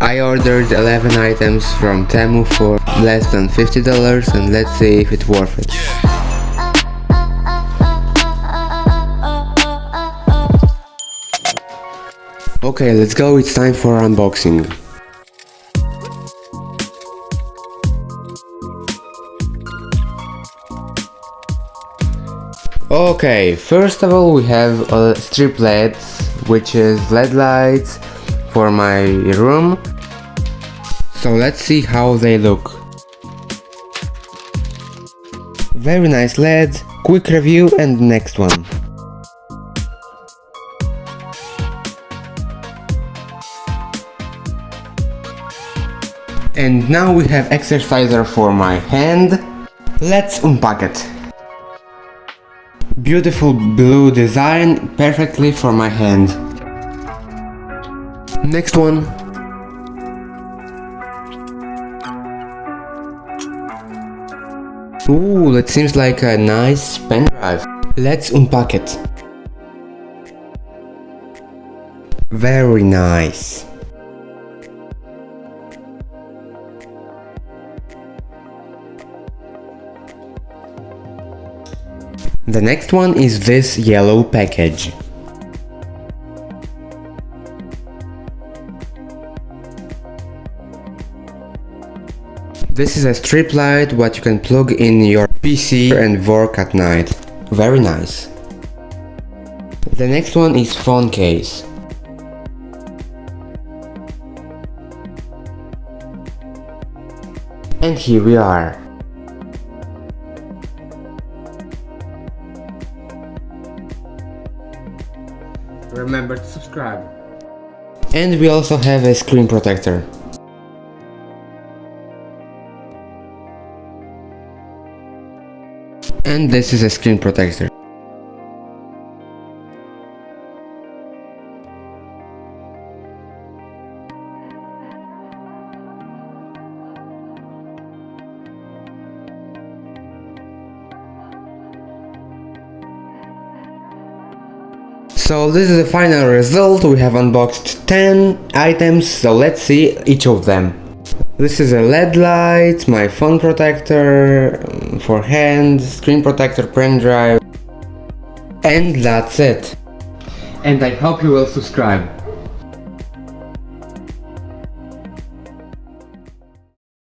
I ordered 11 items from Temu for less than $50 and let's see if it's worth it. Okay, let's go, it's time for unboxing. Okay, first of all we have strip LEDs, which is LED lights for my room. So let's see how they look. Very nice LEDs, quick review and next one. And now we have exerciser for my hand. Let's unpack it. Beautiful blue design, perfectly for my hand. Next one. Ooh, that seems like a nice pendrive. Let's unpack it. Very nice. The next one is this yellow package. This is a strip light what you can plug in your PC and work at night. Very nice. The next one is phone case. And here we are. Remember to subscribe. And we also have a screen protector. And this is a screen protector. So this is the final result. We have unboxed 10 items, so let's see each of them. This is a LED light, my phone protector for hand, screen protector, pen drive, and that's it. And I hope you will subscribe.